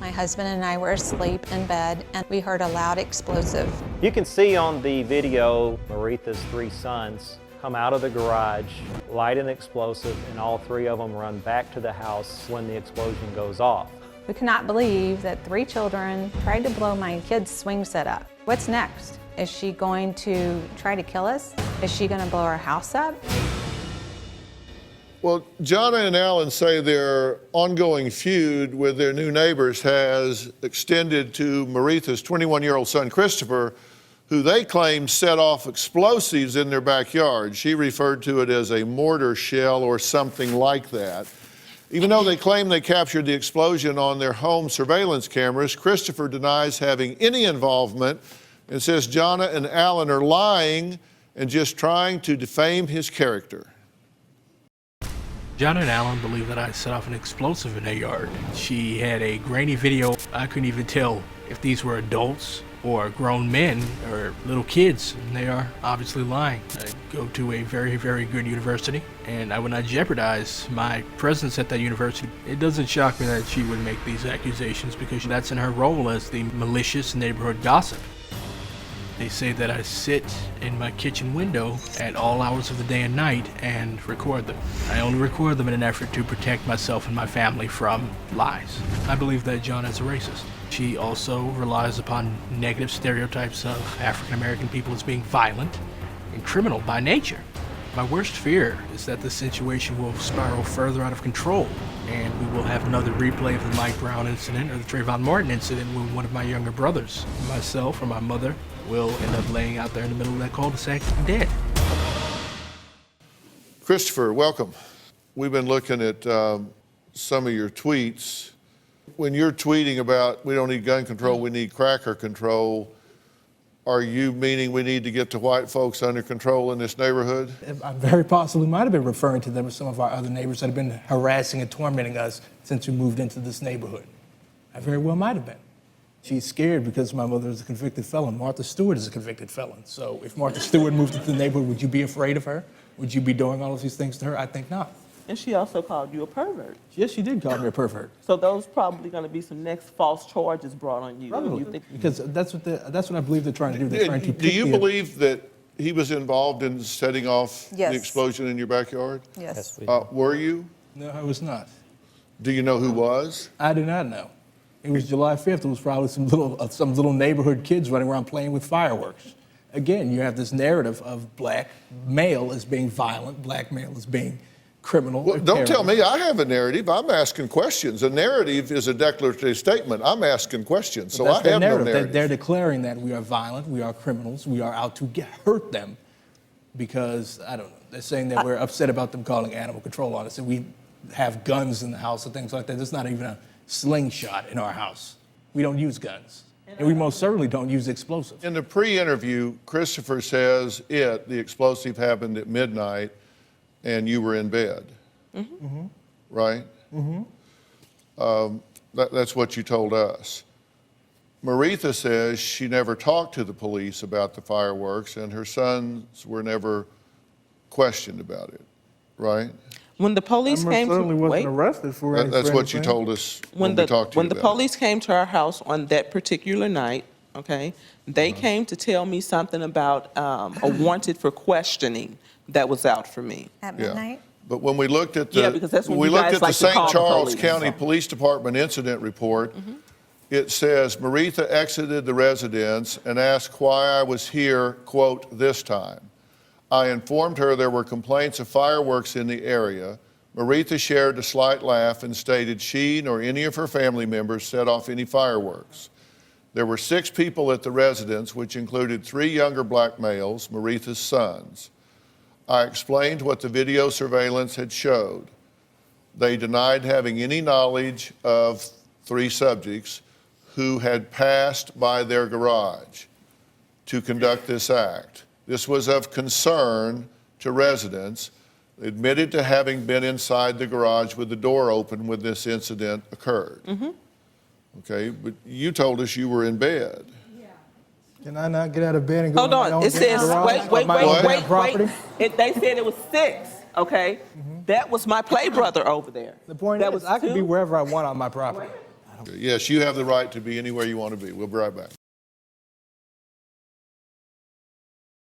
My husband and I were asleep in bed, and we heard a loud explosive. You can see on the video Maritha's 3 sons come out of the garage, light an explosive, and all 3 of them run back to the house when the explosion goes off. We could not believe that 3 children tried to blow my kid's swing set up. What's next? Is she going to try to kill us? Is she going to blow our house up? Well, Jonna and Ellen say their ongoing feud with their new neighbors has extended to Maritha's 21-year-old son, Christopher, who they claim set off explosives in their backyard. She referred to it as a mortar shell or something like that. Even though they claim they captured the explosion on their home surveillance cameras, Christopher denies having any involvement and says Jonna and Ellen are lying and just trying to defame his character. Jonna and Ellen believe that I set off an explosive in their yard. She had a grainy video. I couldn't even tell if these were adults or grown men or little kids. And they are obviously lying. I go to a very, very good university, and I would not jeopardize my presence at that university. It doesn't shock me that she would make these accusations because that's in her role as the malicious neighborhood gossip. They say that I sit in my kitchen window at all hours of the day and night and record them. I only record them in an effort to protect myself and my family from lies. I believe that Jonna is a racist. She also relies upon negative stereotypes of African American people as being violent and criminal by nature. My worst fear is that the situation will spiral further out of control, and we will have another replay of the Mike Brown incident or the Trayvon Martin incident when one of my younger brothers, myself or my mother, will end up laying out there in the middle of that cul-de-sac dead. Christopher, welcome. We've been looking at some of your tweets. When you're tweeting about we don't need gun control, we need cracker control, are you meaning we need to get the white folks under control in this neighborhood? I very possibly might have been referring to them as some of our other neighbors that have been harassing and tormenting us since we moved into this neighborhood. I very well might have been. She's scared because my mother is a convicted felon. Martha Stewart is a convicted felon. So if Martha Stewart moved into the neighborhood, would you be afraid of her? Would you be doing all of these things to her? I think not. And she also called you a pervert. Yes, she did call me a pervert. So those probably going to be some next false charges brought on you. Probably. You think Because that's what I believe they're trying to do. They're trying to Do you believe that he was involved in setting off Yes. the explosion in your backyard? Yes. Were you? No, I was not. Do you know who was? I do not know. It was July 5th. It was probably some little neighborhood kids running around playing with fireworks. Again, you have this narrative of black male as being violent, black male as being criminal. Well, don't tell me I have a narrative. I'm asking questions. A narrative is a declarative statement. I'm asking questions, so I have no narrative. They're declaring that we are violent, we are criminals, we are out to hurt them because, I don't know, they're saying that we're upset about them calling animal control on us and we have guns in the house and things like that. There's not even a slingshot in our house. We don't use guns. And we most certainly don't use explosives. In the pre-interview, Christopher says the explosive happened at midnight and you were in bed, right? That's what you told us. Maritha says she never talked to the police about the fireworks and her sons were never questioned about it, right? when the police came to wasn't arrested for anything. That's what you told us when we talked to you when the police came to our house on that particular night, okay, they came to tell me something about a wanted for questioning that was out for me. At midnight? But when we looked at the, because that's when we you looked guys at the like to St. call the Charles police. County Police Department incident report, it says Maritha exited the residence and asked why I was here, quote, this time. I informed her there were complaints of fireworks in the area. Maritha shared a slight laugh and stated she nor any of her family members set off any fireworks. There were 6 people at the residence, which included 3 younger black males, Maritha's sons. I explained what the video surveillance had showed. They denied having any knowledge of 3 subjects who had passed by their garage to conduct this act. This was of concern to residents. They admitted to having been inside the garage with the door open when this incident occurred. Okay, but you told us you were in bed. Can I not get out of bed and go Hold on, it says, wait. They said it was 6, okay? That was my play brother over there. The point That is, was I can 2. be wherever I want on my property. Yes, you have the right to be anywhere you want to be. We'll be right back.